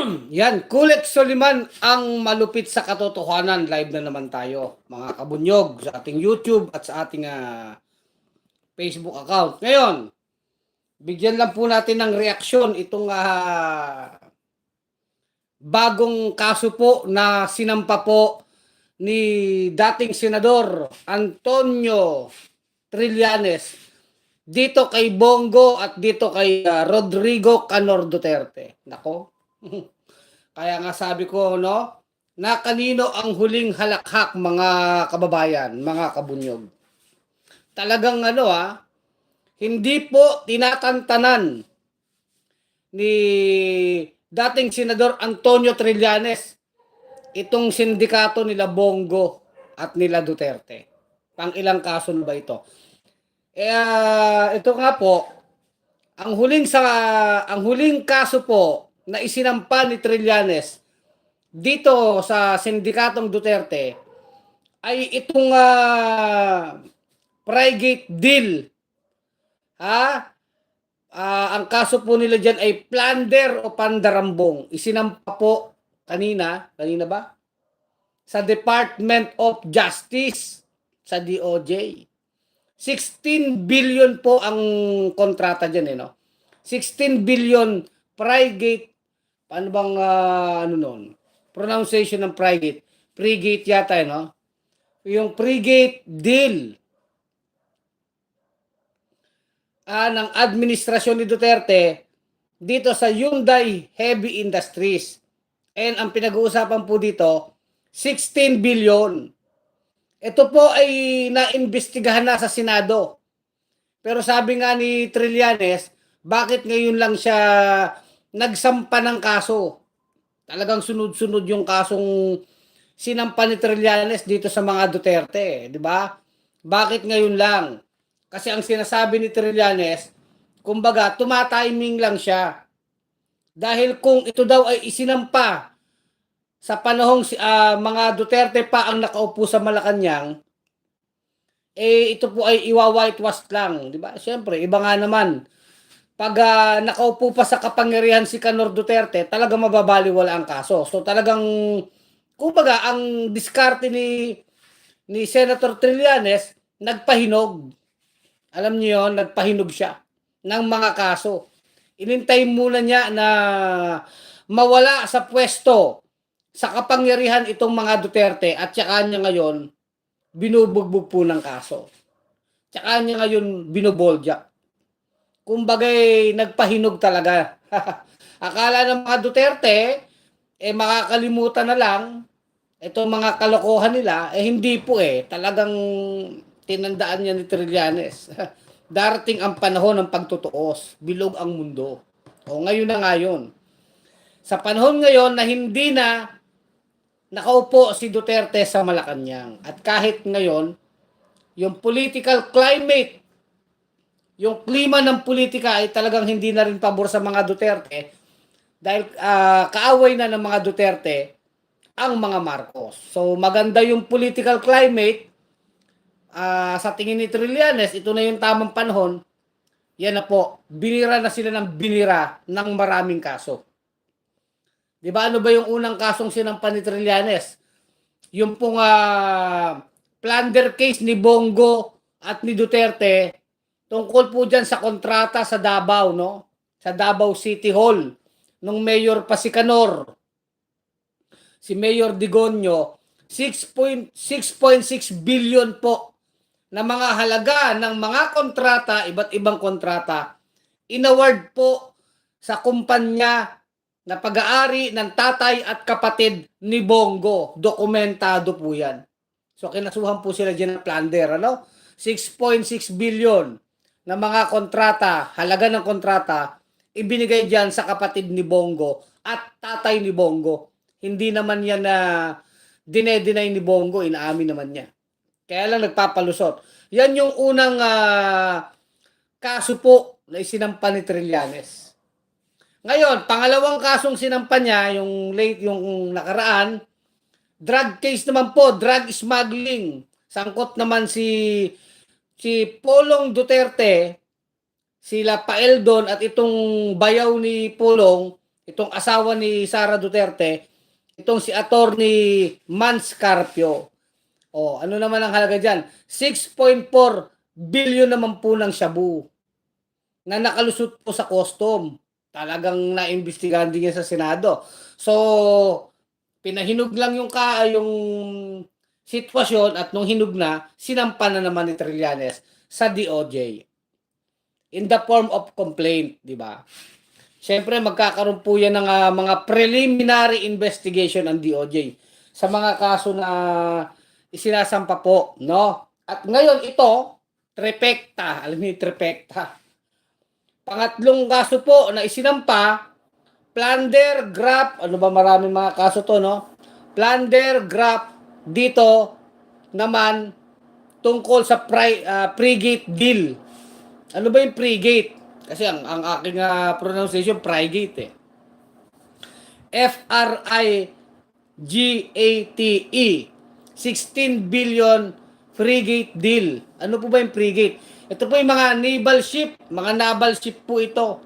Yan, Kulit Soliman ang malupit sa katotohanan. Live na naman tayo, mga kabunyog, sa ating YouTube at sa ating Facebook account. Ngayon, bigyan lang po natin ng reaksyon itong bagong kaso po na sinampa po ni dating Senador Antonio Trillanes dito kay Bongo at dito kay Rodrigo Canor Duterte. Nako. Kaya nga sabi ko, no, na kanino ang huling halakhak, mga kababayan, mga kabunyog. Talagang hindi po tinatantanan ni dating Senador Antonio Trillanes itong sindikato nila Bongo at nila Duterte. Pang ilang kaso na ba ito? Ito nga po, ang huling kaso po na isinampa ni Trillanes dito sa sindikatong Duterte ay itong Frigate deal. Ang kaso po nila dyan ay plunder o pandarambong. Isinampa po kanina ba? Sa Department of Justice, sa DOJ. 16 billion po ang kontrata dyan, 16 billion Frigate. Paano bang pronunciation ng Frigate? Frigate yata, Yung Frigate deal ng administrasyon ni Duterte dito sa Hyundai Heavy Industries. And ang pinag-uusapan po dito, 16 billion. Ito po ay naimbestigahan na sa Senado. Pero sabi nga ni Trillanes, bakit ngayon lang siya nagsampa ng kaso? Talagang sunod-sunod yung kasong sinampa ni Trillanes dito sa mga Duterte, di ba? Bakit ngayon lang? Kasi ang sinasabi ni Trillanes, kumbaga, tumatiming lang siya. Dahil kung ito daw ay isinampa sa panahong mga Duterte pa ang nakaupo sa Malacanang, ito po ay iwa-whitewash lang, di ba? Siyempre, iba nga naman. Pag nakaupo pa sa kapangyarihan si Canor Duterte, talagang mababaliwala ang kaso. So talagang, kumbaga, ang diskarte ni Senator Trillanes, nagpahinog. Alam niyo yon, nagpahinog siya ng mga kaso. Inintay muna niya na mawala sa pwesto sa kapangyarihan itong mga Duterte at saka niya ngayon binubugbog po ng kaso. Tsaka niya ngayon binobolja. Kumbagay nagpahinog talaga. Akala ng mga Duterte makakalimutan na lang itong mga kalokohan nila, hindi po talagang tinandaan niya ni Trillanes. Darating ang panahon ng pagtutuos, bilog ang mundo. O ngayon na ngayon. Sa panahon ngayon na hindi na nakaupo si Duterte sa Malacanang. At kahit ngayon, yung political climate, yung klima ng politika ay talagang hindi na rin pabor sa mga Duterte dahil kaaway na ng mga Duterte ang mga Marcos. So maganda yung political climate. Sa tingin ni Trillanes, ito na yung tamang panahon. Yan na po, binira na sila ng binira ng maraming kaso. Di ba ano ba yung unang kasong sinampa ni Trillanes? Yung pong plunder case ni Bongo at ni Duterte tungkol po dyan sa kontrata sa Davao, sa Davao City Hall. Nung mayor pa si Canor, si Mayor Digonio, 6.6 billion po na mga halaga ng mga kontrata, iba't ibang kontrata, inaward po sa kumpanya na pag-aari ng tatay at kapatid ni Bongo. Dokumentado po yan. So kinasuhan po sila dyan ng plunder, 6.6 billion na mga kontrata, halaga ng kontrata, ibinigay dyan sa kapatid ni Bongo at tatay ni Bongo. Hindi naman yan na dine-deny ni Bongo, inaamin naman niya. Kaya lang nagpapalusot. Yan yung unang kaso po na isinampa ni Trillanes. Ngayon, pangalawang kasong sinampa niya, yung nakaraan, drug case naman po, drug smuggling. Sangkot naman si Polong Duterte, sila Paeldon at itong bayaw ni Polong, itong asawa ni Sara Duterte, itong si Attorney Mans Carpio. O, ano naman ang halaga dyan? 6.4 billion naman po ng shabu na nakalusot po sa custom. Talagang naimbestigahan din yan sa Senado. So, pinahinog lang yung sitwasyon at nung hinog na, sinampa na naman ni Trillanes sa DOJ in the form of complaint, di ba? Siyempre, magkakaroon po yan ng mga preliminary investigation ng DOJ sa mga kaso na isinasampa po, no? At ngayon ito, trifecta, alam niyo trifecta. Pangatlong kaso po na isinampa, plunder, graft, ano ba maraming mga kaso to, no? Plunder, graft, dito naman tungkol sa pre-gate deal. Ano ba yung pre-gate? Kasi ang aking pronunciation, pre-gate eh. F-R-I-G-A-T-E. 16 billion frigate deal. Ano po ba yung frigate? Ito po yung mga naval ship, mga naval ship po ito.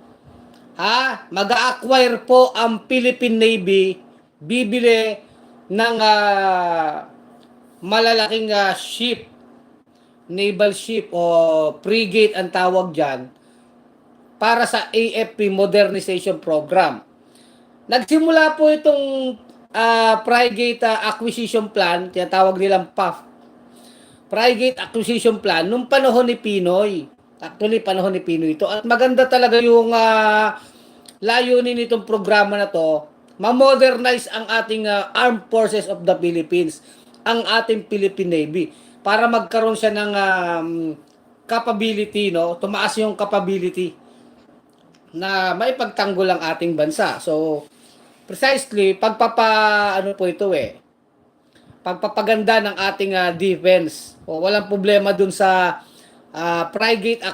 Mag-a-acquire po ang Philippine Navy, bibili ng malalaking ship, naval ship o frigate ang tawag dyan, para sa AFP Modernization Program. Nagsimula po itong Frigate Acquisition Plan, tinatawag nilang PAF, Frigate Acquisition Plan, nung panahon ni Pinoy. Actually, panahon ni Pinoy ito. At maganda talaga yung layunin nitong programa na to, ma-modernize ang ating Armed Forces of the Philippines, ang ating Philippine Navy, para magkaroon siya ng capability, no? Tumaas yung capability na maipagtanggol ang ating bansa. So, precisely, ano po ito pagpapaganda ng ating defense. Walang problema dun sa frigate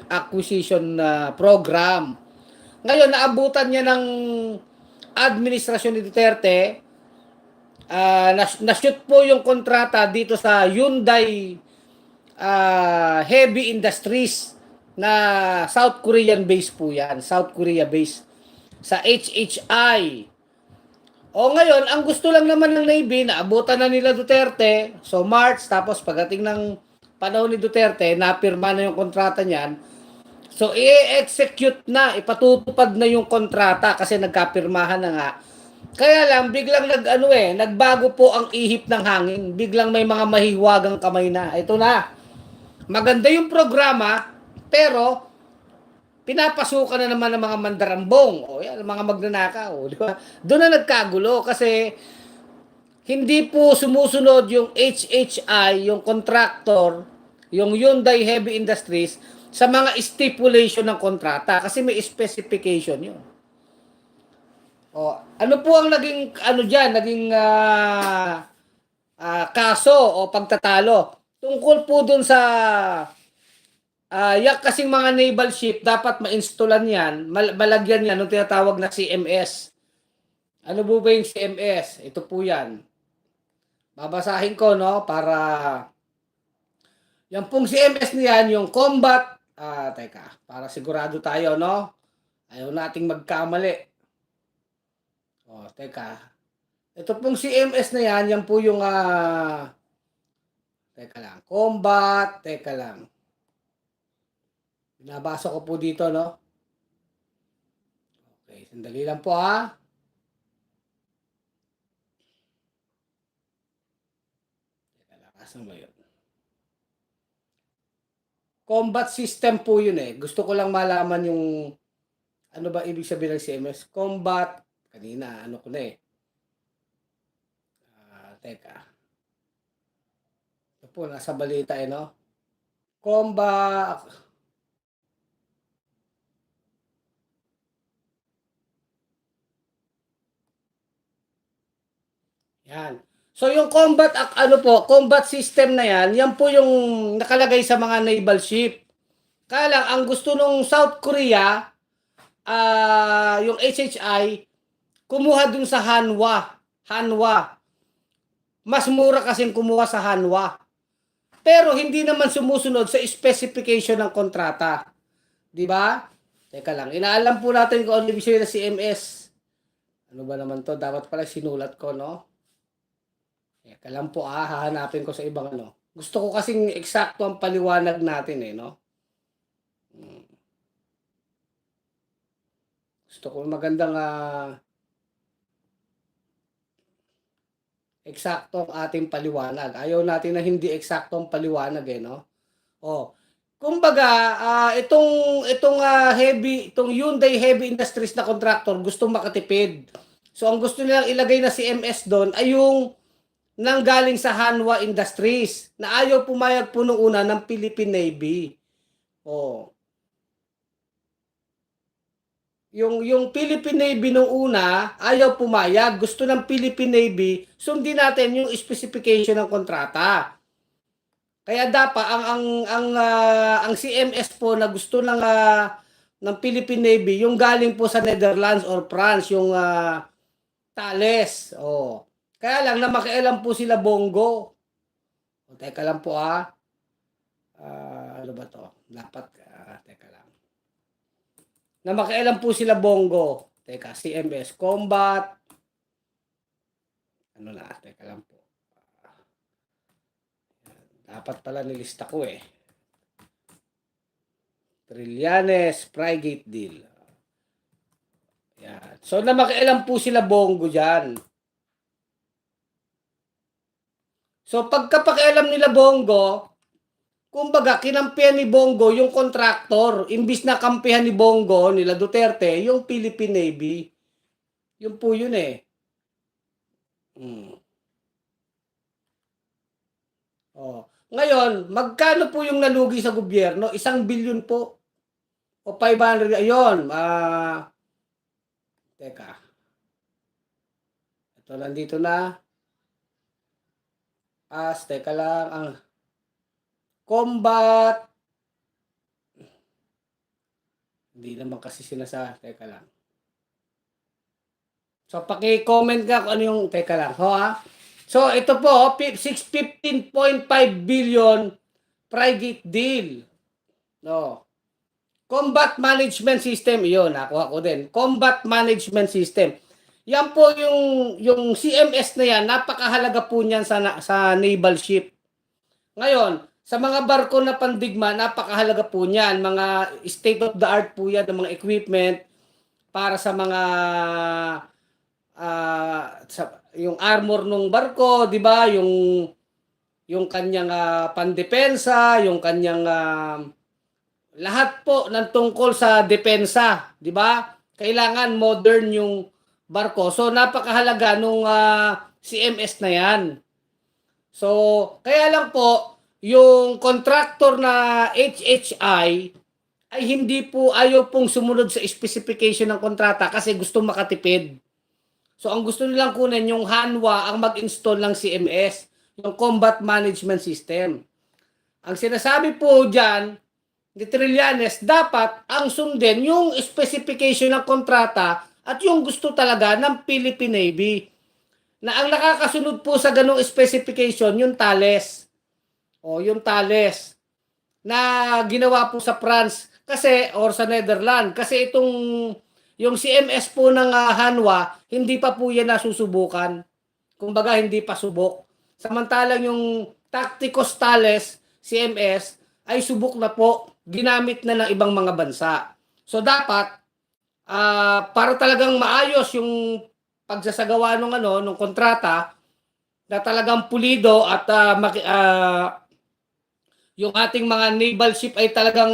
acquisition program. Ngayon, naabutan niya ng administrasyon ni Duterte, na-shoot po yung kontrata dito sa Hyundai Heavy Industries na South Korean base po yan. South Korea base. Sa HHI. Ngayon, ang gusto lang naman ng Navy, naabutan na nila Duterte. So, March, tapos pagdating ng panahon ni Duterte, napirma na yung kontrata niyan. So, i-execute na, ipatutupad na yung kontrata kasi nagkapirmahan na nga. Kaya lang, biglang nagbago po ang ihip ng hangin. Biglang may mga mahiwagang kamay na. Ito na. Maganda yung programa, pero pinapasukan na naman ng mga mandarambong. Yan, mga magnanakaw. Di ba? Doon na nagkagulo kasi hindi po sumusunod yung HHI, yung contractor, yung Hyundai Heavy Industries, sa mga stipulation ng kontrata. Kasi may specification yun. Ano po ang naging kaso o pagtatalo? Tungkol po dun sa yak kasing mga naval ship, dapat ma-installan yan, malagyan yan ng tinatawag na CMS. Ano po ba yung CMS? Ito po yan. Babasahin ko, no? Para yung pong CMS niyan, yung combat, para sigurado tayo, no? Ayaw nating magkamali. Teka. Ito pong CMS na yan po yung teka lang. Combat, teka lang. Binabasa ko po dito, no? Okay, sandali lang po Teka lang, asan ba yun? Combat system po yun Gusto ko lang malaman yung ano ba ibig sabihin ng CMS? Combat, kanina, ano ko na teka. Ito po, nasa balita no? Combat, yan. So yung combat system na yan po yung nakalagay sa mga naval ship. Kaya lang, ang gusto nung South Korea, yung HHI, kumuha dun sa Hanwha. Mas mura kasing kumuha sa Hanwha. Pero hindi naman sumusunod sa specification ng kontrata. Di ba? Teka lang, inaalam po natin kung ano ibig sabihin ng CMS. Ano ba naman 'to? Dapat pala sinulat ko, 'no? Teka lang po, hahanapin ko sa ibang ano. Gusto ko kasing eksakto ang paliwanag natin, eh, 'no? Hmm. Gusto ko magandang, eksakto ang ating paliwanag. Ayaw natin na hindi eksakto ang paliwanag, eh, 'no? Oh, kumbaga, itong Hyundai Heavy Industries na contractor gustong makatipid. So, ang gusto nilang ilagay na CMS do'n ay yung nanggaling sa Hanwha Industries na ayaw pumayag po nung una ng Philippine Navy. Oh. Yung Philippine Navy nung una, ayaw pumayag. Gusto ng Philippine Navy, sundin natin yung specification ng kontrata. Kaya dapat ang CMS po na gusto ng Philippine Navy, yung galing po sa Netherlands or France, yung Thales. Oh. Kaya lang na makialam po sila Bongo. O, teka lang po ano ba to? Dapat, teka lang. Na makialam po sila Bongo. Teka, CMS, Combat. Ano na, teka lang po. Dapat pala nilista ko eh. Trillanes, Frigate Deal. Yan. So, na makialam po sila Bongo dyan. So, pagkapakialam nila Bongo, kumbaga, kinampihan ni Bongo yung contractor. Imbis na kampihan ni Bongo, nila Duterte, yung Philippine Navy. Yun po yun eh. Oh. Ngayon, magkano po yung nalugi sa gobyerno? 1 billion po. O 500, ayun. Teka. Ito, nandito na. Teka lang. Ang Combat. Hindi naman kasi teka lang. So, paki-comment ka kung ano yung, teka lang. So, ito po, 15.5 billion Frigate Deal. No. Combat Management System, iyon, nakuha ko din. Combat Management System. Yan po yung CMS na yan, napakahalaga po niyan sa naval ship. Ngayon, sa mga barko na pandigma, napakahalaga po niyan. Mga state of the art po yan ng mga equipment para sa mga yung armor ng barko, 'di ba? Yung kanyang pandepensa, yung kanyang lahat po ng tungkol sa depensa, 'di ba? Kailangan modern yung barko. So napakahalaga nung CMS na 'yan. So kaya lang po yung contractor na HHI ay hindi po ayaw pong sumunod sa specification ng kontrata kasi gusto makatipid. So ang gusto nilang kunin yung Hanwha ang mag-install ng CMS, yung Combat Management System. Ang sinasabi po diyan ni Trillanes, dapat ang sundin yung specification ng kontrata at yung gusto talaga ng Philippine Navy. Na ang nakakasunod po sa ganong specification, yung Thales. O, yung Thales na ginawa po sa France kasi or sa Netherlands kasi yung CMS po ng Hanwha, hindi pa po yan nasusubukan. Kumbaga, hindi pa subok. Samantalang yung Tacticos Thales CMS ay subok na po, ginamit na ng ibang mga bansa. So dapat para talagang maayos yung pagsasagawa ng kontrata na talagang pulido at yung ating mga naval ship ay talagang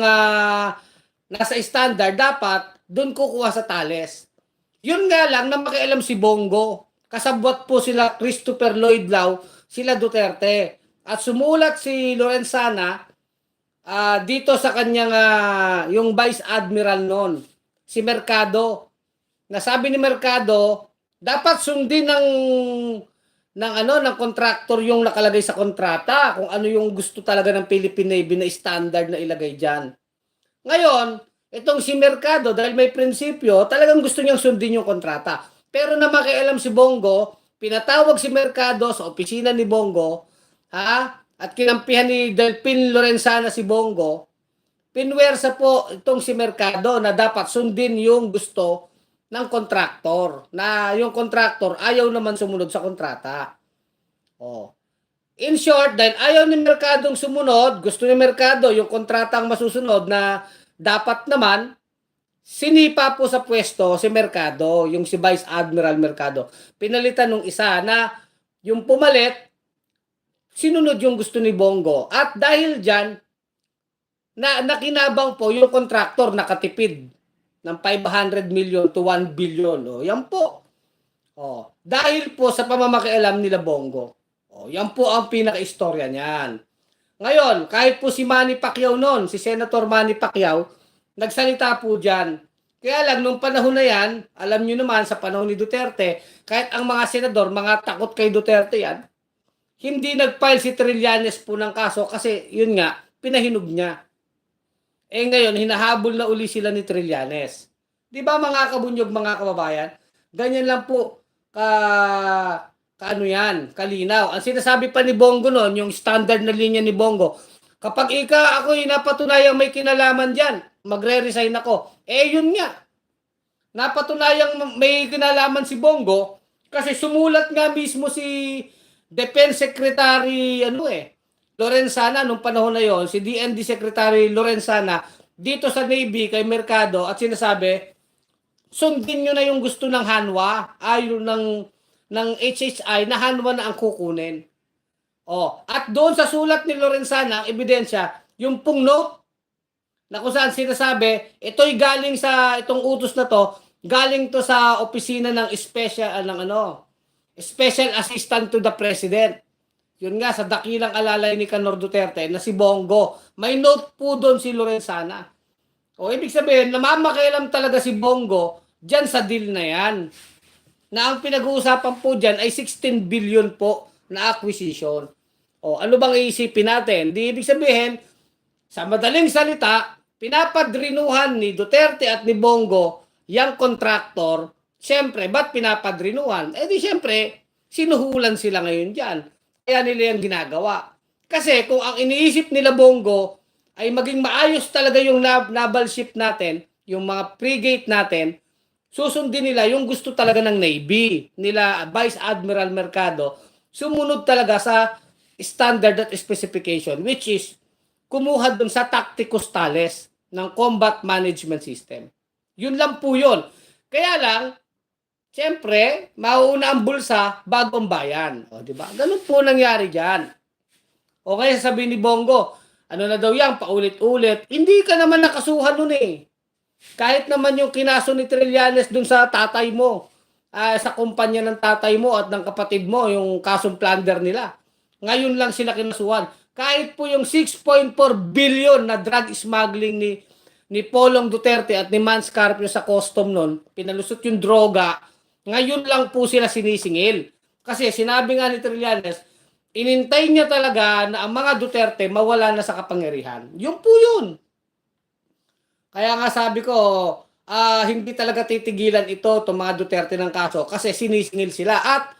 nasa standard, dapat doon kukuha sa Thales. Yun nga lang na makialam si Bongo. Kasabwat po sila Christopher Lloyd Lao, sila Duterte. At sumulat si Lorenzana dito sa kanyang yung Vice Admiral noon, si Mercado. Nasabi ni Mercado, dapat sundin ng contractor yung nakalagay sa kontrata kung ano yung gusto talaga ng Philippine Navy na standard na ilagay diyan. Ngayon, itong si Mercado, dahil may prinsipyo, talagang gusto niyang sundin yung kontrata. Pero na makialam si Bongo, pinatawag si Mercado sa opisina ni Bongo, at kinampihan ni Delpin Lorenzana si Bongo, pinwersa po itong si Mercado na dapat sundin yung gusto ng kontraktor na yung kontraktor ayaw naman sumunod sa kontrata. Oh. In short, dahil ayaw ni Mercadong sumunod, gusto ni Mercado yung kontratang masusunod na dapat naman, sinipa po sa pwesto si Mercado, yung si Vice Admiral Mercado. Pinalitan nung isa na yung pumalit, sinunod yung gusto ni Bongo. At dahil dyan, nakinabang po yung kontraktor nakatipid ng 500 million to 1 billion. O, yan po. O, dahil po sa pamamakialam nila Bongo. O, yan po ang pinaka-istorya niyan. Ngayon, kahit po si Manny Pacquiao noon, si Senator Manny Pacquiao, nagsalita po dyan. Kaya lang, nung panahon na yan, alam nyo naman, sa panahon ni Duterte, kahit ang mga senador, mga takot kay Duterte yan, hindi nag-file si Trillanes po ng kaso kasi, yun nga, pinahinog niya. Eh ngayon, hinahabol na uli sila ni Trillanes. Di ba mga kabunyog, mga kababayan? Ganyan lang po kaano yan, kalinaw. Ang sinasabi pa ni Bongo noon, yung standard na linya ni Bongo, kapag ako napatunayang may kinalaman dyan, magre-resign ako. Eh yun nga, napatunayang may kinalaman si Bongo, kasi sumulat nga mismo si Defense Secretary Lorenzana nung panahon na yon, si DND Secretary Lorenzana dito sa Navy kay Mercado at sinasabi, sundin nyo na yung gusto ng Hanwha, ayon ng HHI na Hanwha na ang kukunin. Oh, at doon sa sulat ni Lorenzana, ang ebidensya, yung pong note na kung saan sinasabi, ito'y galing sa itong utos na to, galing to sa opisina ng Special Assistant to the President. Yun nga, sa dakilang alalay ni Canor Duterte na si Bongo. May note po doon si Lorenzana. O ibig sabihin, namamakialam talaga si Bongo dyan sa deal na yan. Na ang pinag-uusapan po dyan ay 16 billion po na acquisition. O ano bang iisipin natin? Di ibig sabihin, sa madaling salita, pinapadrinuhan ni Duterte at ni Bongo yung kontraktor. Siyempre, ba't pinapadrinuhan? Eh di siyempre, sinuhulan sila ngayon dyan. Kaya nila yung ginagawa. Kasi kung ang iniisip nila Bongo ay maging maayos talaga yung naval ship natin, yung mga frigate natin, susundin nila yung gusto talaga ng Navy, nila Vice Admiral Mercado, sumunod talaga sa standard at specification, which is kumuha dun sa Tacticus Thales ng Combat Management System. Yun lang po yun. Kaya lang, siyempre, mauuna ang bulsa bago ang bayan. O, di ba? Ganun po nangyari dyan. O kaya sabihin ni Bongo, ano na daw yan, paulit-ulit. Hindi ka naman nakasuhan nun eh. Kahit naman yung kinaso ni Trillanes dun sa tatay mo, sa kumpanya ng tatay mo at ng kapatid mo, yung kasong plunder nila. Ngayon lang sila kinasuhan. Kahit po yung 6.4 billion na drug smuggling ni Polong Duterte at ni Mans Carpio sa custom nun, pinalusot yung droga, ngayon lang po sila sinisingil. Kasi sinabi nga ni Trillanes, inintay niya talaga na ang mga Duterte mawala na sa kapangyarihan. Yun po yun. Kaya nga sabi ko, hindi talaga titigilan ito, itong mga Duterte ng kaso, kasi sinisingil sila. At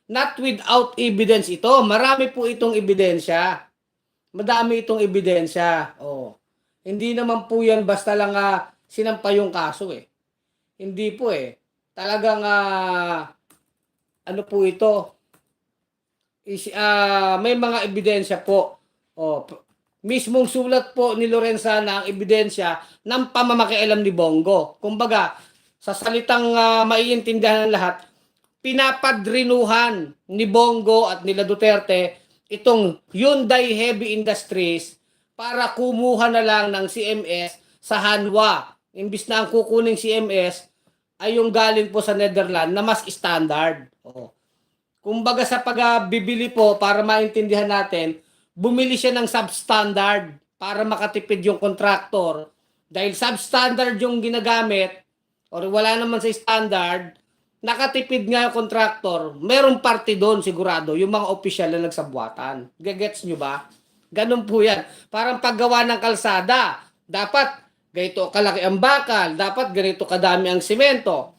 not without evidence ito. Marami po itong ebidensya. Madami itong ebidensya. Oh. Hindi naman po yan basta lang sinampa yung kaso eh. Hindi po eh. Talagang ano po ito? May mga ebidensya po. Oh, mismong sulat po ni Lorenzana ang ebidensya ng pamamakialam ni Bongo. Kumbaga, sa salitang maiintindihan ng lahat, pinapadrinuhan ni Bongo at nila Duterte itong Hyundai Heavy Industries para kumuha na lang ng CMS sa Hanwha. Imbis na ang kukuning CMS ay yung galing po sa Netherlands na mas standard. Oh. Kumbaga sa pagbibili po, para maintindihan natin, bumili siya ng substandard para makatipid yung contractor. Dahil substandard yung ginagamit, or wala naman sa standard, nakatipid nga yung contractor, merong party doon sigurado, yung mga opisyal na nagsabuatan. Gagets nyo ba? Ganun po yan. Parang paggawa ng kalsada, dapat ganito kalaki ang bakal, dapat ganito kadami ang simento.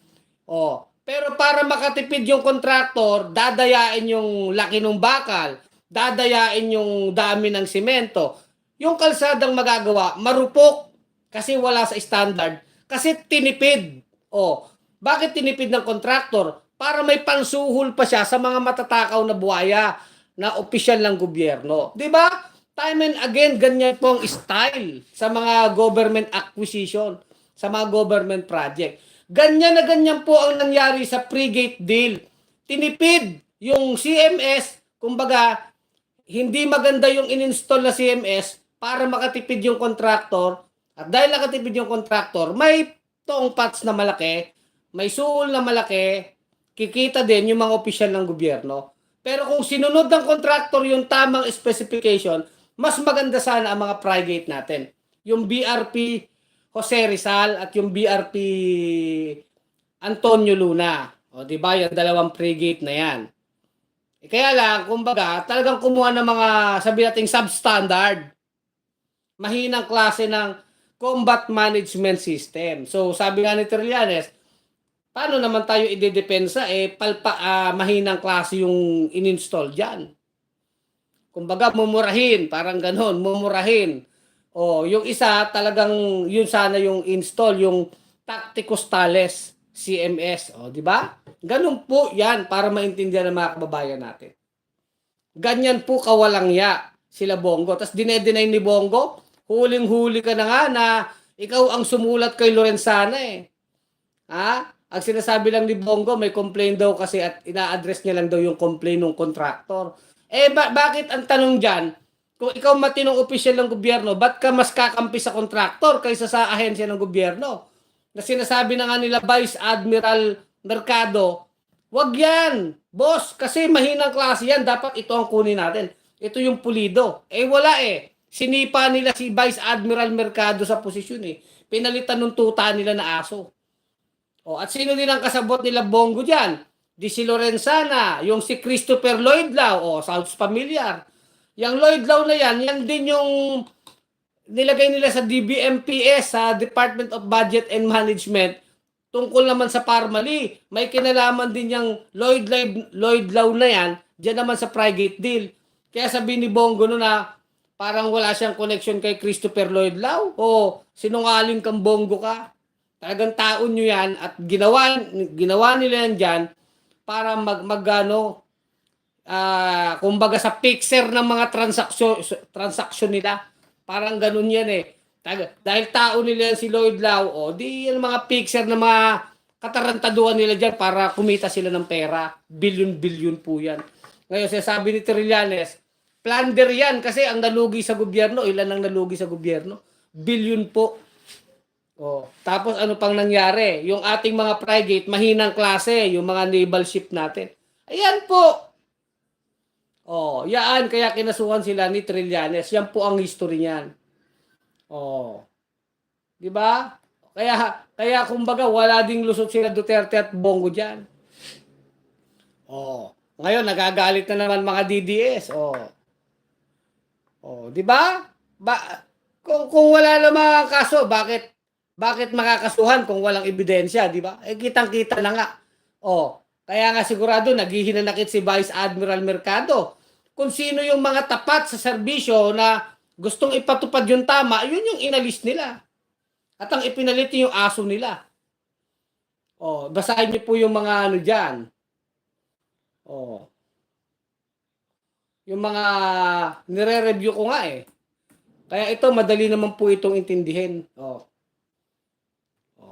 Oh, pero para makatipid yung contractor, dadayain yung laki ng bakal, dadayain yung dami ng simento. Yung kalsadang magagawa, marupok kasi wala sa standard, kasi tinipid. Oh, Bakit tinipid ng kontraktor? Para may pansuhol pa siya sa mga matatakaw na buhaya na opisyal ng gobyerno. Di ba? Time and again, ganyan po ang style sa mga government acquisition, sa mga government project. Ganyan na ganyan po ang nangyari sa pre-gate deal. Tinipid yung CMS, kumbaga, hindi maganda yung in-install na CMS para makatipid yung contractor. At dahil nakatipid yung contractor, may toong pots na malaki, may suol na malaki, kikita din yung mga opisyal ng gobyerno. Pero kung sinunod ng contractor yung tamang specification, mas maganda sana ang mga private natin. Yung BRP Jose Rizal at yung BRP Antonio Luna. O, di ba? Yung dalawang frigate na yan. Kaya lang, kumbaga, talagang kumuha ng mga, sabi nating substandard, mahinang klase ng combat management system. So, sabi nga ni Trillanes, paano naman tayo idedepensa? Mahinang klase yung in-install dyan. Kumbaga, mumurahin, parang ganon, mumurahin. O, yung isa, talagang, yun sana yung install, yung Tacticus Thales CMS. O, di ba? Ganun po yan para maintindihan ng mga kababayan natin. Ganyan po kawalang ya sila Bongo. Tapos dinedenay ni Bongo, huling-huli ka na nga na ikaw ang sumulat kay Lorenzana eh. Ha? Ang sinasabi lang ni Bongo, may complaint daw kasi at ina-address niya lang daw yung complaint ng contractor. Bakit ang tanong dyan, kung ikaw matinong opisyal ng gobyerno, ba't ka mas kakampi sa contractor kaysa sa ahensya ng gobyerno? Na sinasabi na nga nila Vice Admiral Mercado, wag yan, boss, kasi mahinang klase yan, dapat ito ang kunin natin. Ito yung pulido. Wala eh. Sinipa nila si Vice Admiral Mercado sa posisyon eh. Pinalitan ng tuta nila na aso. At sino din ang kasabot nila Bongo dyan? Di si Lorenzana, yung si Christopher Lloyd Lao, sounds familiar. Yung Lloyd Lao na yan din yung nilagay nila sa DBMPS, sa Department of Budget and Management, tungkol naman sa Parmali. May kinalaman din yung Lloyd Lao na yan, dyan naman sa private deal. Kaya sabi ni Bongo no na parang wala siyang connection kay Christopher Lloyd Lao. Sinungaling kang Bongo ka. Talagang taon nyo yan at ginawa nila yan dyan para kumbaga sa picture ng mga transaksyon nila. Parang ganun yan eh. Dahil tao nila si Lloyd Lao, di yan mga picture na mga katarantaduhan nila dyan para kumita sila ng pera. Bilyon-bilyon po yan. Ngayon, sabi ni Trillanes, plunder yan kasi ang nalugi sa gobyerno, ilan ang nalugi sa gobyerno? Bilyon po. Tapos ano pang nangyari? Yung ating mga frigate, mahinang klase, yung mga naval ship natin. Ayan po. Yan, kaya kinasuhan sila ni Trillanes. Yan po ang history niyan. Di ba? Kaya kumbaga wala ding lusot sila Duterte at Bongo diyan. Ngayon nagagalit na naman mga DDS. Di ba? Kung wala namang kaso, bakit makakasuhan kung walang ebidensya, di ba? Kitang-kita na nga. Kaya nga sigurado naghihinanakit si Vice Admiral Mercado. Kung sino yung mga tapat sa serbisyo na gustong ipatupad yung tama, yun yung inalis nila. At ang ipinalit yung aso nila. Basahin niyo po yung mga ano dyan. Yung mga nire-review ko nga eh. Kaya ito, madali naman po itong intindihin.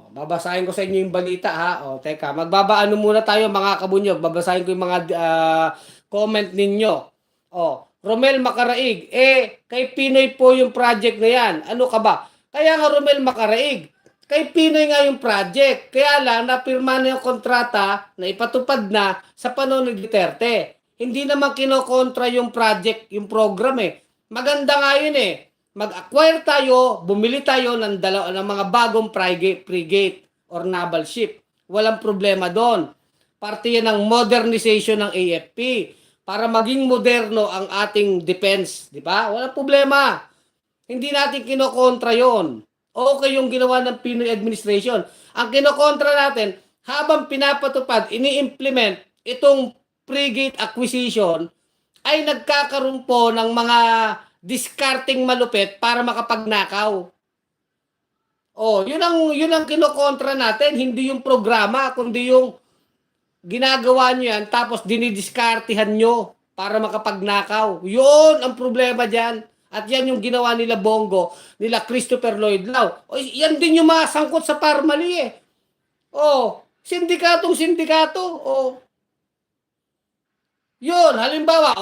Babasahin ko sa inyo yung balita ha. Teka, magbabaano muna tayo mga kabunyog. Babasahin ko yung mga comment ninyo. Romel Macaraig. Kay Pinoy po yung project na yan. Ano ka ba? Kaya nga Romel Macaraig. Kay Pinoy nga yung project. Kaya lang, napirma na yung kontrata na ipatupad na sa panahon ni Duterte. Hindi naman kinokontra yung project, yung program eh. Maganda nga yun eh. Mag-acquire tayo, bumili tayo ng mga bagong frigate or naval ship. Walang problema doon. Parte yan ng modernization ng AFP para maging moderno ang ating defense. Di ba? Walang problema. Hindi natin kinokontra yon. Okay yung ginawa ng Pinoy administration. Ang kinokontra natin, habang pinapatupad, ini-implement itong frigate acquisition, ay nagkakaroon po ng mga discarding malupit para makapagnakaw. Oh, yun ang kinokontra natin, hindi yung programa, kundi yung ginagawa nyo yan, tapos dinidiskartihan nyo para makapagnakaw. Yun ang problema dyan. At yan yung ginawa nila Bongo, nila Christopher Lloyd Lao. O, yan din yung masangkot sa Parmali eh. Oh, sindikato. Oh, yun, halimbawa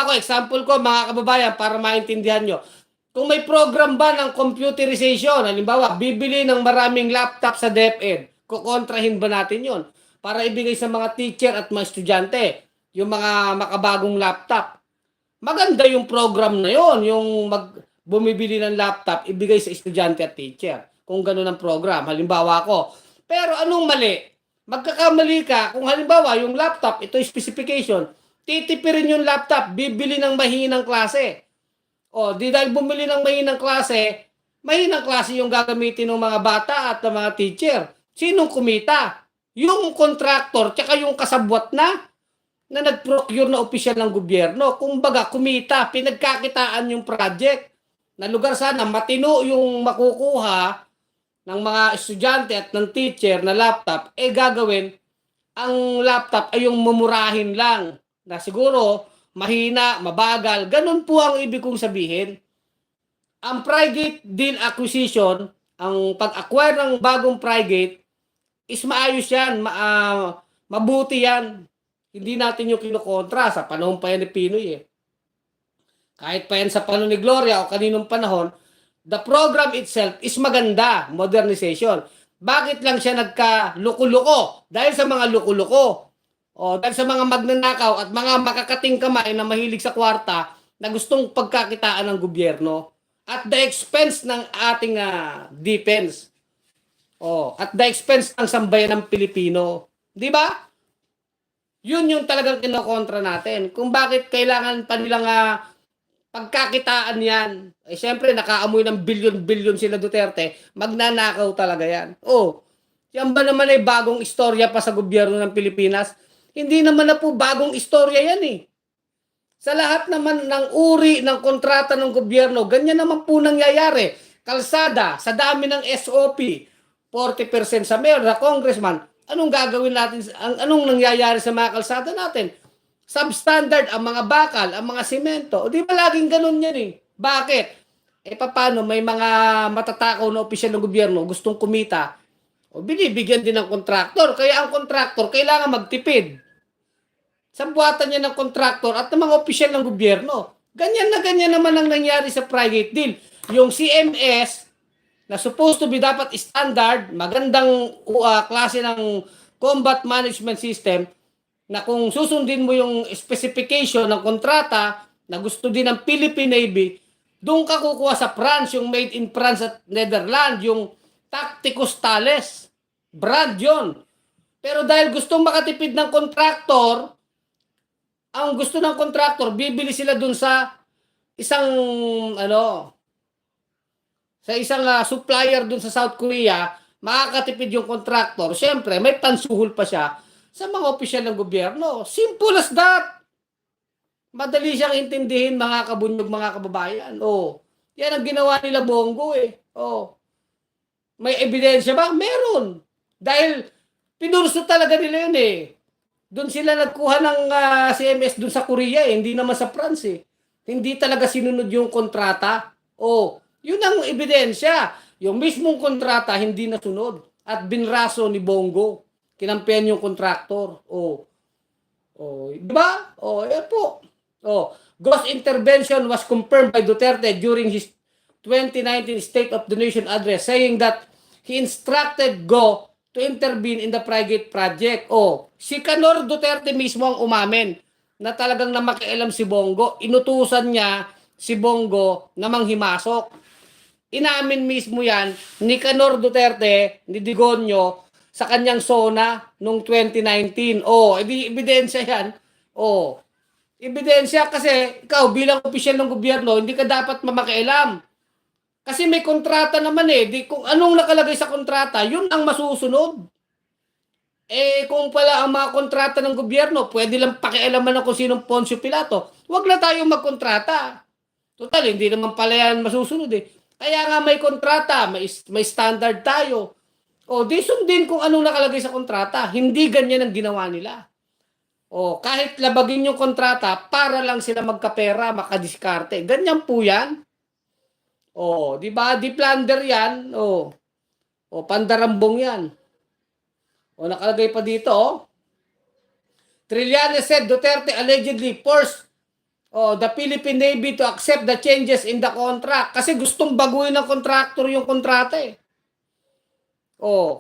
ko, example ko mga kababayan para maintindihan nyo. Kung may program ba ng computerization, halimbawa, bibili ng maraming laptop sa DepEd, kukontrahin ba natin yon para ibigay sa mga teacher at mga estudyante yung mga makabagong laptop? Maganda yung program na yon, yung bumibili ng laptop, ibigay sa estudyante at teacher. Kung ganun ang program, halimbawa ko. Pero anong mali? Magkakamali ka kung halimbawa yung laptop, ito yung specification, titipirin yung laptop, bibili ng mahinang klase. O, di dahil bumili ng mahinang klase yung gagamitin ng mga bata at ng mga teacher. Sinong kumita? Yung contractor, tsaka yung kasabwat na nag-procure na opisyal ng gobyerno. Kumbaga, kumita, pinagkakitaan yung project. Na lugar sana, matino yung makukuha ng mga estudyante at ng teacher na laptop, gagawin, ang laptop ay yung mumurahin lang. Na siguro, mahina, mabagal. Ganun po ang ibig kong sabihin. Ang Frigate deal acquisition, ang pag-acquire ng bagong Frigate, is maayos yan, mabuti yan. Hindi natin yung kinukontra sa panahon pa yan ni Pinoy eh. Kahit pa yan sa panahon ni Gloria o kaninong panahon, the program itself is maganda, modernization. Bakit lang siya nagka-luko-luko? Dahil sa mga luko-luko. O dahil sa mga magnanakaw at mga makakating kamay na mahilig sa kwarta na gustong pagkakitaan ng gobyerno at the expense ng ating defense. At the expense ng sambayan ng Pilipino. Di ba? Yun yung talagang kinokontra natin. Kung bakit kailangan pa nilang pagkakitaan yan. Siyempre, nakaamoy ng bilyon-bilyon sila Duterte. Magnanakaw talaga yan. Yan ba naman ay bagong istorya pa sa gobyerno ng Pilipinas? Hindi naman na po bagong istorya yan eh. Sa lahat naman ng uri ng kontrata ng gobyerno, ganyan naman po nangyayari. Kalsada, sa dami ng SOP, 40% sa mayor, sa congressman, anong gagawin natin? Anong nangyayari sa mga kalsada natin? Substandard ang mga bakal, ang mga simento. O di ba laging ganun yan eh? Bakit? Paano may mga matatakaw na opisyal ng gobyerno gustong kumita? O binibigyan din ng kontraktor. Kaya ang kontraktor kailangan magtipid sa buhatan niya ng kontraktor at ng mga opisyal ng gobyerno. Ganyan naman ang nangyari sa Frigate deal. Yung CMS na supposed to be dapat standard, magandang klase ng combat management system, na kung susundin mo yung specification ng kontrata na gusto din ng Philippine Navy, doon ka kukuha sa France, yung made in France at Netherlands, yung Tacticus Thales. Brand yun. Pero dahil gustong makatipid ng kontraktor, ang gusto ng kontraktor, bibili sila doon sa isang supplier doon sa South Korea, makakatipid yung kontraktor. Siyempre, may pansuhol pa siya sa mga opisyal ng gobyerno. Simple as that. Madali siyang intindihin, mga kabunyog, mga kababayan. Yan ang ginawa nila Bongo eh. May ebidensya ba? Meron. Dahil pinurso talaga nila yun eh. Doon sila nagkuha ng CMS doon sa Korea eh. Hindi naman sa France eh. Hindi talaga sinunod yung kontrata. Yun ang ebidensya. Yung mismong kontrata hindi nasunod. At binraso ni Bongo. Kinampihan yung kontraktor. Diba? Yan po. Ghost intervention was confirmed by Duterte during his 2019 State of the Nation address, saying that he instructed Go to intervene in the Frigate project. Si Canor Duterte mismo ang umamin na talagang namakialam si Bongo. Inutusan niya si Bongo na manghimasok. Inamin mismo yan ni Canor Duterte, ni Digonio, sa kanyang SONA noong 2019. Ebidensya yan. Ebidensya kasi ikaw bilang opisyal ng gobyerno, hindi ka dapat mamakialam. Kasi may kontrata naman eh. Kung anong nakalagay sa kontrata, yun ang masusunod. Kung pala ang mga kontrata ng gobyerno, pwede lang pakialaman na kung sinong Poncio Pilato. Huwag na tayong magkontrata. Total, hindi naman pala yan masusunod eh. Kaya nga may kontrata, may standard tayo. O, di sundin kung anong nakalagay sa kontrata. Hindi ganyan ang ginawa nila. O, kahit labagin yung kontrata, para lang sila magkapera, makadiskarte. Ganyan po yan. O, di ba? Di plunder yan. O pandarambong yan. O, nakalagay pa dito, Trillanes said Duterte allegedly forced the Philippine Navy to accept the changes in the contract. Kasi gustong baguhin ng contractor yung kontrata eh.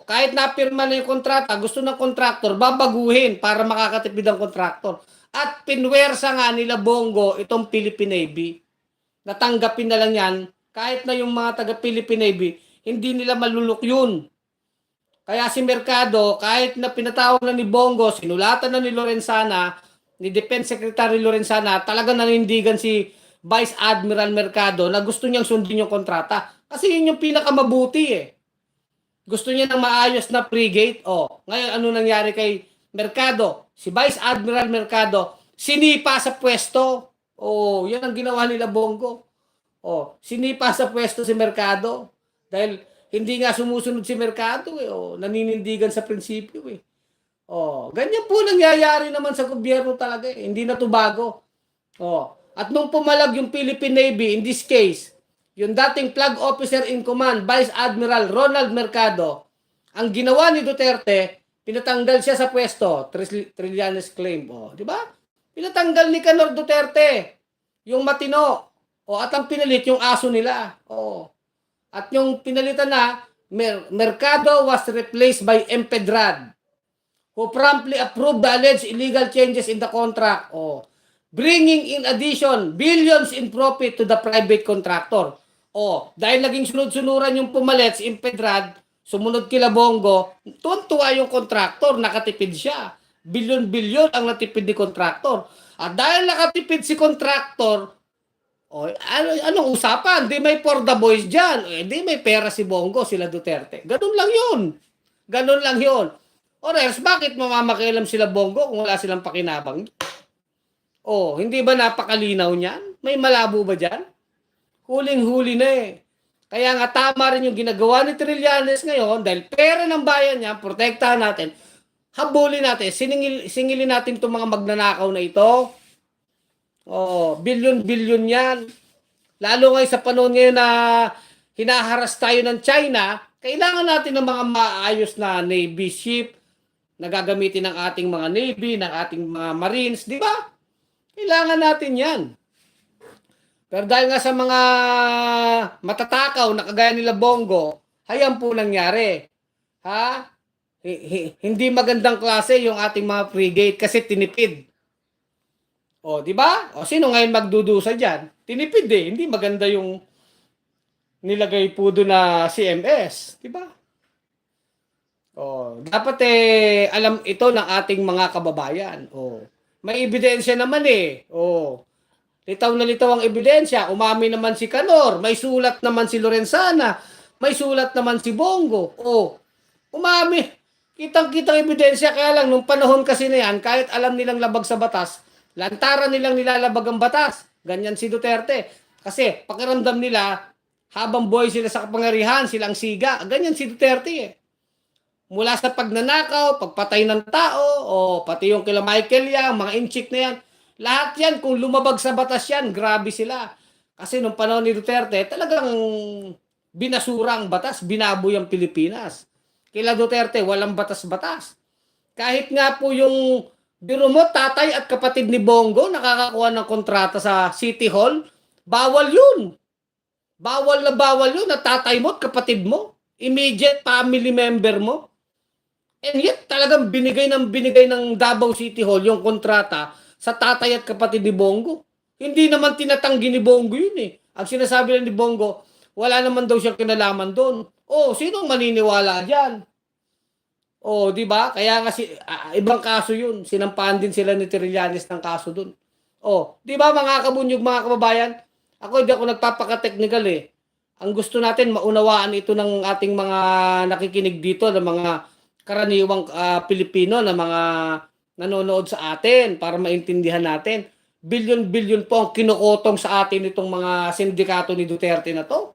Kahit napirma na yung kontrata, gusto ng contractor, babaguhin para makakatipid ang contractor. At pinwersa nga nila Bongo itong Philippine Navy. Natanggapin na lang yan, kahit na yung mga taga-Philippine Navy, hindi nila malulok yun. Kaya si Mercado, kahit na pinatawag na ni Bongo, sinulatan na ni Lorenzana, ni Defense Secretary Lorenzana, talagang nanindigan si Vice Admiral Mercado na gusto niyang sundin yung kontrata. Kasi yun yung pinakamabuti eh. Gusto niya ng maayos na frigate. Ngayon ano nangyari kay Mercado? Si Vice Admiral Mercado, sinipa sa pwesto. Yan ang ginawa nila Bongo. Sinipa sa pwesto si Mercado. Dahil hindi nga sumusunod si Mercado eh. Naninindigan sa prinsipyo eh. Ganyan po nangyayari naman sa gobyerno talaga eh. Hindi na to bago. At nung pumalag yung Philippine Navy, in this case, yung dating flag officer in command, Vice Admiral Ronald Mercado, ang ginawa ni Duterte, pinatanggal siya sa pwesto, Trillanes claim. Di ba? Pinatanggal ni Canor Duterte, yung matino. At ang pinalit yung aso nila. At yung pinalitan na, Mercado was replaced by Empedrad, who promptly approved the alleged illegal changes in the contract. Bringing in addition billions in profit to the private contractor. Dahil naging sunod-sunuran yung pumalit si Empedrad, sumunod kila Bongo, tuwan-tuwa yung contractor, nakatipid siya. Bilyon-bilyon ang natipid ni contractor. At dahil nakatipid si contractor, anong usapan? Di may for the boys dyan. Di may pera si Bongo, sila Duterte. Ganun lang yun. Ganun lang yun. Or else, bakit mamamakialam sila Bongo kung wala silang pakinabang? Hindi ba napakalinaw niyan? May malabo ba dyan? Huling-huli na eh. Kaya nga tama rin yung ginagawa ni Trillanes ngayon dahil pera ng bayan niya, protektahan natin, habulin natin, singilin natin itong mga magnanakaw na ito. Bilyon-bilyon yan. Lalo ngayon sa panahon ngayon na hinaharas tayo ng China, kailangan natin ng mga maayos na Navy ship na gagamitin ng ating mga Navy, ng ating mga Marines, di ba? Kailangan natin yan. Pero dahil nga sa mga matatakaw na kagaya nila Bongo, hayan po nangyari. Hindi magandang klase yung ating mga frigate kasi tinipid. Di ba? Sino ngayon magdudusa diyan? Tinipid eh, hindi maganda yung nilagay po doon na CMS, di ba? Dapat alam ito ng ating mga kababayan. May ebidensya naman eh. Litaw na litaw ang ebidensya. Umami naman si Canor, may sulat naman si Lorenzana, may sulat naman si Bongo. Umami. Kitang-kitang ebidensya, kaya lang nung panahon kasi na yan, kahit alam nilang labag sa batas, lantaran nilang nilalabag ang batas. Ganyan si Duterte. Kasi pakiramdam nila, habang buhay sila sa kapangyarihan, silang siga. Ganyan si Duterte eh. Mula sa pagnanakaw, pagpatay ng tao, pati yung kila Michael Yang, mga inchik na yan. Lahat yan, kung lumabag sa batas yan, grabe sila. Kasi nung panahon ni Duterte, talagang binasurang batas, binaboy ang Pilipinas. Kila Duterte, walang batas-batas. Kahit nga po yung biro mo, tatay at kapatid ni Bongo nakakakuha ng kontrata sa City Hall, bawal yun. Bawal na bawal yun na tatay mo at kapatid mo, immediate family member mo. And yet talagang binigay ng Davao City Hall yung kontrata sa tatay at kapatid ni Bongo. Hindi naman tinatanggi ni Bongo yun eh. Ang sinasabi lang ni Bongo, wala naman daw siyang kinalaman doon. Sino maniniwala diyan? Di ba? Kaya nga ibang kaso 'yun. Sinampahan din sila ni Trillanes ng kaso doon. Di ba mga kabunyog, mga kababayan? Hindi ako nagpapaka-technical eh. Ang gusto natin maunawaan ito ng ating mga nakikinig dito, ng mga karaniwang Pilipino na mga nanonood sa atin para maintindihan natin. Bilyon-bilyon po ang kinukotong sa atin itong mga sindikato ni Duterte na to.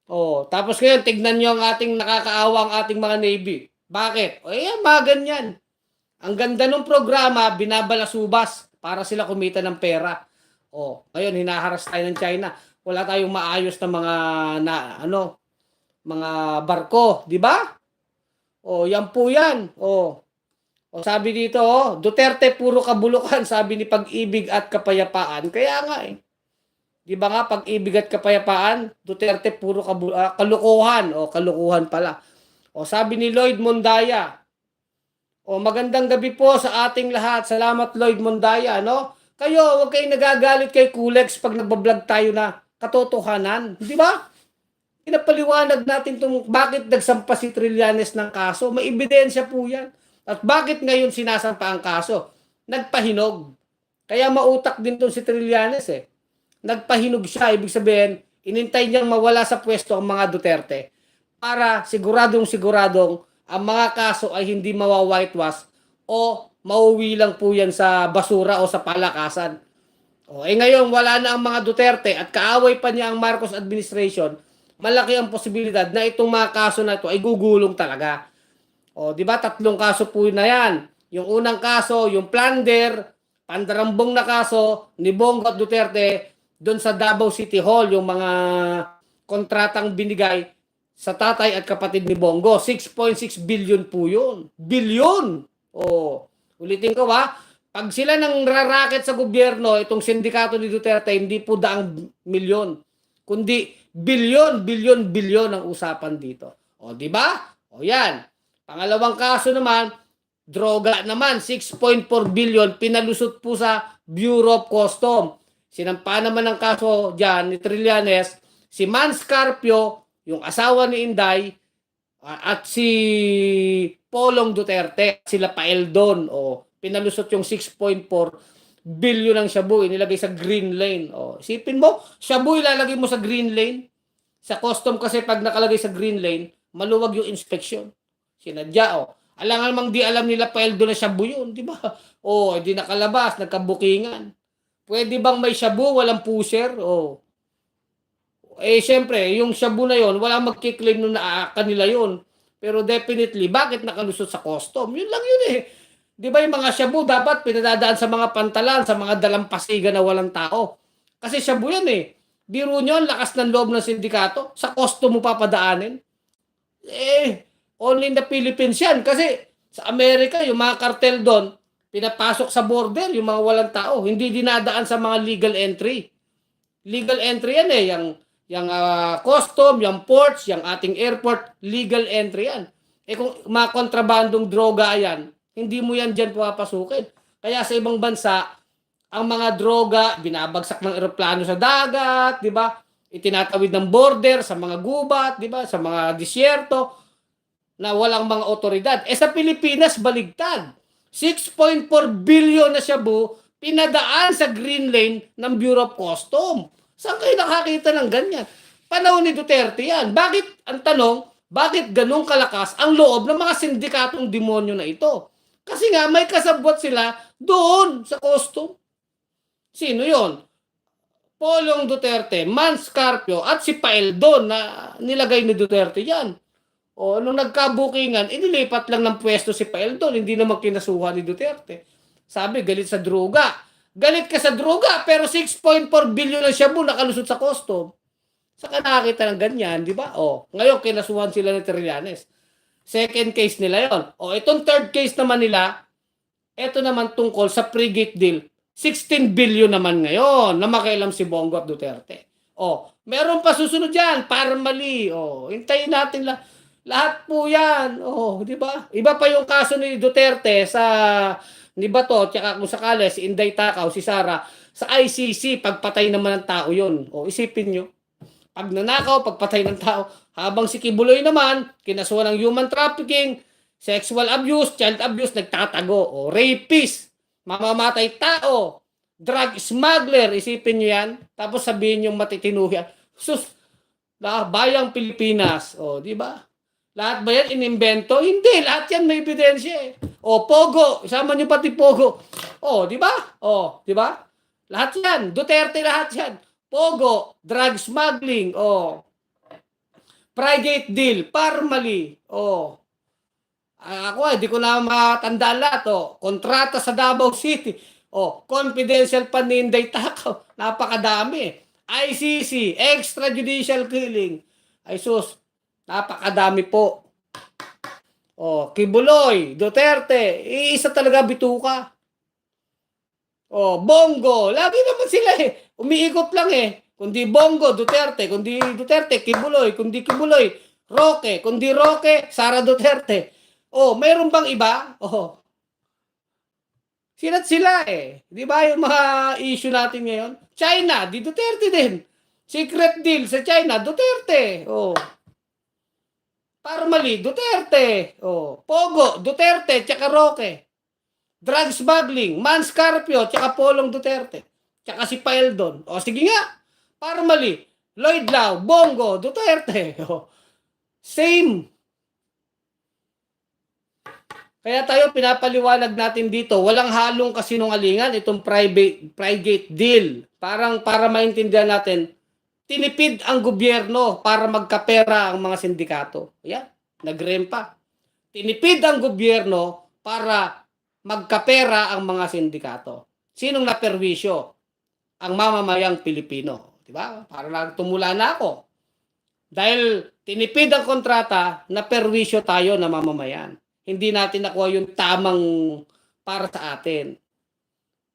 Oh, tapos ngayon tignan niyo ang ating nakakaawang ating mga Navy. Bakit? O yan, mga ganyan. Ang ganda ng programa, binabalasubas para sila kumita ng pera. Oh, ngayon hinaharas tayo ng China. Wala tayong maayos na mga mga barko, di ba? Oh, yan po yan. Oh. O sabi dito, Duterte puro kabulukan, sabi ni Pag-ibig at Kapayapaan. Kaya nga eh. Di ba nga, Pag-ibig at Kapayapaan, Duterte puro kalukuhan. O, kalukuhan pala. O sabi ni Lloyd Mondaya, magandang gabi po sa ating lahat. Salamat Lloyd Mondaya, no? Kayo, huwag kayong nagagalit kay Kulex pag nagbablog tayo na katotohanan. Di ba? Pinapaliwanag natin kung bakit nagsampa si Trillanes ng kaso. May ebidensya po yan. At bakit ngayon sinasampa ang kaso? Nagpahinog. Kaya mautak din itong si Trillanes eh. Nagpahinog siya. Ibig sabihin, inintay niyang mawala sa pwesto ang mga Duterte para siguradong ang mga kaso ay hindi mawa-whitewash o mauwi lang po yan sa basura o sa palakasan. Ngayon wala na ang mga Duterte at kaaway pa niya ang Marcos administration, malaki ang posibilidad na itong mga kaso na ito ay gugulong talaga. Di ba? 3 kaso po na yan. Yung unang kaso, yung plunder, pandarambong na kaso ni Bongo at Duterte doon sa Davao City Hall, yung mga kontratang binigay sa tatay at kapatid ni Bongo. 6.6 billion po yun. Billion! Ulitin ko ha. Pag sila nang rarakit sa gobyerno, itong sindikato ni Duterte, hindi po daang milyon, kundi bilyon ang usapan dito. Di ba? Yan. Pangalawang kaso naman, droga naman, 6.4 billion, pinalusot po sa Bureau of Customs. Sinampa naman ang kaso dyan ni Trillanes, si Mans Carpio, yung asawa ni Inday, at si Polong Duterte, sila Paeldon, pinalusot yung 6.4 billion ng shabu, inilagay sa green lane. Isipin mo, shabu ilalagay mo sa green lane. Sa custom kasi pag nakalagay sa green lane, maluwag yung inspection. Sinadya, alangan mang di alam nila Paeldon na shabu yun, di ba? Di nakalabas, nagkabukingan. Pwede bang may shabu, walang pusher? Syempre, yung shabu na yon, wala magkiklaim nung kanila yon. Pero definitely, bakit nakalusot sa custom? Yun lang yun eh. Di ba yung mga shabu dapat pinadadaan sa mga pantalan, sa mga dalampasigan na walang tao. Kasi shabu yan eh. Biro nyo, lakas ng loob ng sindikato, sa custom mo papadaanin. Only in the Philippines yan. Kasi sa Amerika, yung mga kartel doon, pinapasok sa border, yung mga walang tao. Hindi dinadaan sa mga legal entry. Legal entry yan eh. Yung custom, yung ports, yung ating airport, legal entry yan. Kung mga kontrabandong droga yan, hindi mo yan dyan papasukin. Kaya sa ibang bansa, ang mga droga, binabagsak ng eroplano sa dagat, di ba? Itinatawid ng border sa mga gubat, di ba? Sa mga disyerto na walang mga otoridad. Sa Pilipinas, baligtad. 6.4 billion na shabu, pinadaan sa green lane ng Bureau of Customs. Saan kayo nakakita ng ganyan? Panahon ni Duterte yan. Bakit, ang tanong, bakit ganun kalakas ang loob ng mga sindikatong demonyo na ito? Kasi nga, may kasabwat sila doon sa custom. Sino yon? Polong Duterte, Mans Carpio, at si Paeldon na nilagay ni Duterte yan. Nung nagkabukingan, inilipat lang ng pwesto si Paeldon, hindi naman kinasuhan ni Duterte. Sabi, galit sa droga. Galit ka sa droga, pero 6.4 billion ang shabu nakalusot sa custom. Saka nakakita ng ganyan, di ba? Ngayon, kinasuhan sila ni Trillanes. Second case nila yon. Itong third case naman nila, ito naman tungkol sa frigate deal. 16 billion naman ngayon na makialam si Bongo at Duterte. Meron pa susunod yan, para mali. Hintayin natin lang. Lahat po yan. Di ba? Iba pa yung kaso ni Duterte sa ni Bato, tsaka kung sakali si Inday Takaw, si Sara, sa ICC, pagpatay naman ng tao yun. Isipin nyo. Pag nanakaw, pagpatay ng tao. Habang si Kibuloy naman, kinasuhan ng human trafficking, sexual abuse, child abuse, nagtatago. Rapist, mamamatay tao, drug smuggler, isipin nyo yan. Tapos sabihin yung matitinuhan. Bayang Pilipinas. Di ba? Lahat ba yan inimbento? Hindi, lahat yan may ebidensya eh. Pogo, isama niyo pati Pogo. Di ba? Di ba? Lahat yan, Duterte lahat yan. Pogo, drug smuggling, Frigate deal, Parmali. Oh. Ako hindi ko na matandaan lahat. Oh. Kontrata sa Davao City. Oh, confidential paninday takaw. Napakadami. ICC, extrajudicial killing. Ay sus, napakadami po. Oh, Kibuloy, Duterte, iisa talaga bituka. Oh, Bongo, lagi naman sila eh. Umiikot lang eh. Kundi Bongo, Duterte, kundi Duterte, Kibuloy, kundi Kibuloy, Roque, kundi Roque, Sara Duterte. Oh, mayroon bang iba? Oh. Sila eh. 'Di ba yung mga issue natin ngayon? China, di Duterte din. Secret deal sa China, Duterte. Oh. Parmali, Duterte. Oh. Pogo, Duterte, tsaka Roque. Drug smuggling, Mans Carpio, tsaka Polong Duterte. Tsaka si Paeldon. O sige nga, Parmali, Lloyd Lau, Bongo, Duterte. O, same. Kaya tayo pinapaliwanag natin dito, walang halong kasinungalingan itong private deal. Parang para maintindihan natin, tinipid ang gobyerno para magkapera ang mga sindikato. Yan, nagrempa. Tinipid ang gobyerno para magkapera ang mga sindikato. Sinong naperwisyo? Ang mamamayang Pilipino. Diba? Para lang tumula na ako. Dahil tinipid ang kontrata, naperwisyo tayo na mamamayan. Hindi natin nakuha yung tamang para sa atin.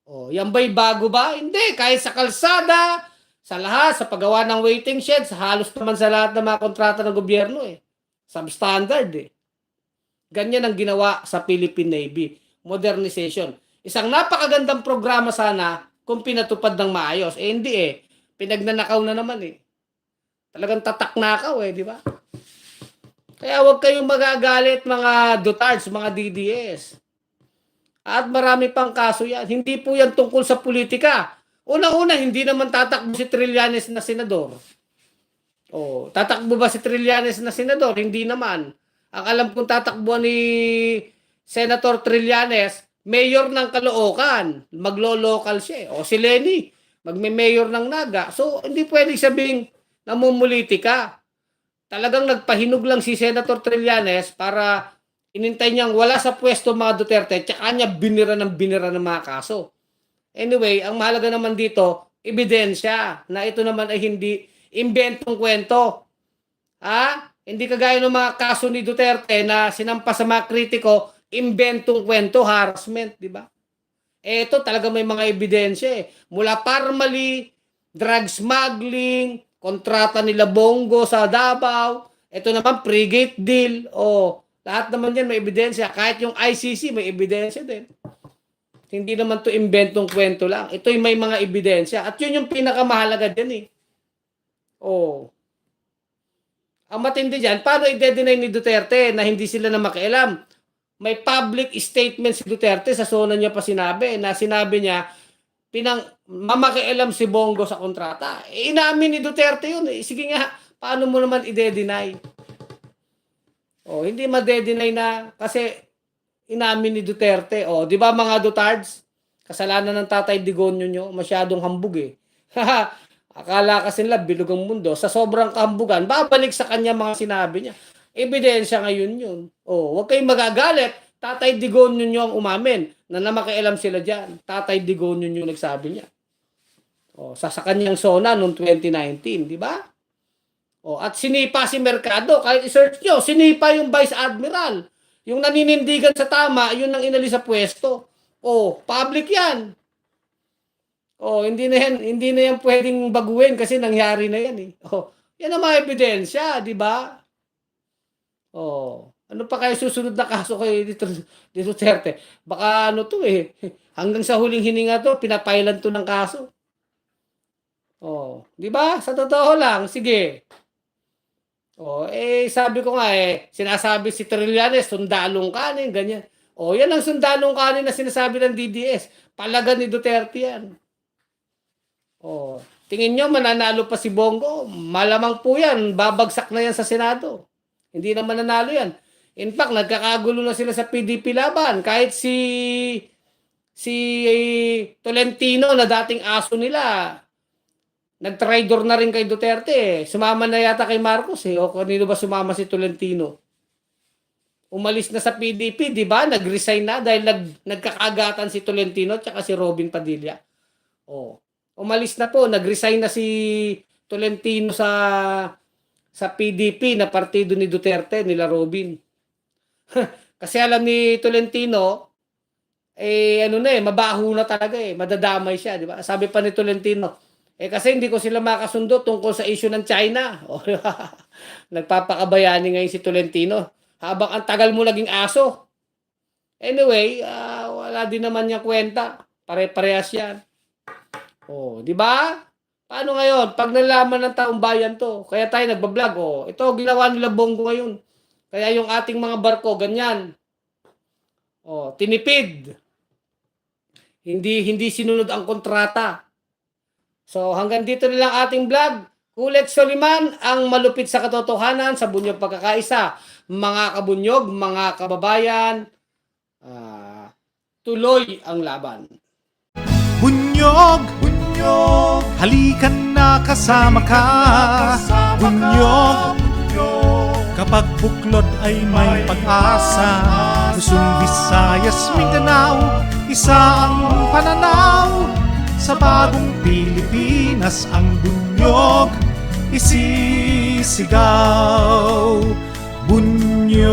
O, yan ba'y bago ba? Hindi. Kahit sa kalsada, sa lahat, sa paggawa ng waiting sheds, halos naman sa lahat ng mga kontrata ng gobyerno eh. Substandard eh. Ganyan ang ginawa sa Philippine Navy. Modernization. Isang napakagandang programa sana kung pinatupad ng maayos. Eh hindi eh. Pinagnanakaw na naman eh. Talagang tataknakaw eh, di ba? Kaya huwag kayong magagalit mga Dutards, mga DDS. At marami pang kaso yan. Hindi po yan tungkol sa politika. Una-una, hindi naman tatakbo si Trillanes na senador. Oh, tatakbo ba si Trillanes na senador? Hindi naman. Ang alam kong tatakbo ni Senator Trillanes, mayor ng Caloocan. Maglo-local siya. O si Lenny, magme-mayor ng Naga. So, hindi pwedeng sabing namumulitika. Talagang nagpahinog lang si Senator Trillanes para inintay niyang wala sa pwesto mga Duterte, tsaka niya binira ng mga kaso. Anyway, ang mahalaga naman dito, ebidensya na ito naman ay hindi imbentong kwento. Hindi kagaya ng mga kaso ni Duterte na sinampa sa mga kritiko, imbentong kwento, harassment, di ba? Ito talaga may mga ebidensya eh. Mula Parmali, drug smuggling, kontrata nila Bongo sa Davao, ito naman frigate deal, lahat naman yan may ebidensya. Kahit yung ICC may ebidensya din. Hindi naman to imbentong kwento lang. Ito'y may mga ebidensya. At yun yung pinakamahalaga dyan eh. Ang matindi dyan, paano i-deny ni Duterte na hindi sila na makialam? May public statement si Duterte, sa SONA niya pa sinabi, na sinabi niya, mamakialam si Bongo sa kontrata. Inamin ni Duterte yun. Sige nga, paano mo naman i-deny? Hindi ma-deny na kasi inamin ni Duterte. Di ba mga Dutards? Kasalanan ng Tatay Digonyo nyo, masyadong hambog eh. Akala kasi nila bilog ang mundo. Sa sobrang kahambugan, babalik sa kanya mga sinabi niya. Ebidensya ngayon yun. Huwag kayong magagalit. Tatay Digonyo nyo ang umamin na namakialam sila dyan. Tatay Digonyo nyo nagsabi niya. Sa kanyang SONA noong 2019, di ba? At sinipa si Mercado. Kahit i-search nyo, sinipa yung Vice Admiral. Yung naninindigan sa tama, yun ang inalis sa pwesto. Public yan. Hindi na yan pwedeng baguhin kasi nangyari na yan eh. Yan ang mga ebidensya, di ba? Ano pa kaya susunod na kaso kay Duterte? Baka ano to eh. Hanggang sa huling hininga to, pinapailan to ng kaso. Di ba? Sa totoo lang, sige. Sabi ko nga sinasabi si Trillanes, sundalong kanin, ganyan. Yan ang sundalong kanin na sinasabi ng DDS. Palagan ni Duterte yan. Tingin nyo, mananalo pa si Bongo? Malamang po yan, babagsak na yan sa Senado. Hindi naman nanalo yan. In fact, nagkakagulo na sila sa PDP laban. Kahit si Tolentino na dating aso nila, nag-traitor na rin kay Duterte eh. Sumama na yata kay Marcos eh. O kanino ba sumama si Tolentino? Umalis na sa PDP, di ba? Nag-resign na dahil nagkakagatan si Tolentino at si Robin Padilla. Oh. Umalis na po, nag-resign na si Tolentino sa PDP na partido ni Duterte, nila Robin. Kasi alam ni Tolentino, mabaho na talaga eh, madadamay siya, di ba? Sabi pa ni Tolentino, kasi hindi ko sila makasundo tungkol sa issue ng China. Nagpapakabayani ngayon si Tolentino. Habang ang tagal mo naging aso. Anyway, wala din naman niya kwenta. Pare-parehas yan. Oh, di ba? Paano ngayon? Pag nalaman ng taong bayan to, kaya tayo nagbablog. Oh, ito ginawa nila Bongo ngayon. Kaya yung ating mga barko, ganyan. Oh, tinipid. Hindi sinunod ang kontrata. So, hanggang dito na lang ating vlog. Kulit Soliman, ang malupit sa katotohanan sa bunyog pagkakaisa. Mga kabunyog, mga kababayan, tuloy ang laban. Bunyog, bunyog, halikan na kasama ka. Bunyog, kapag buklod ay may pag-asa. Luzon, Visayas, Mindanao, isa ang pananaw. Sa bagong Pilipinas ang bunyog isisigaw. Bunyog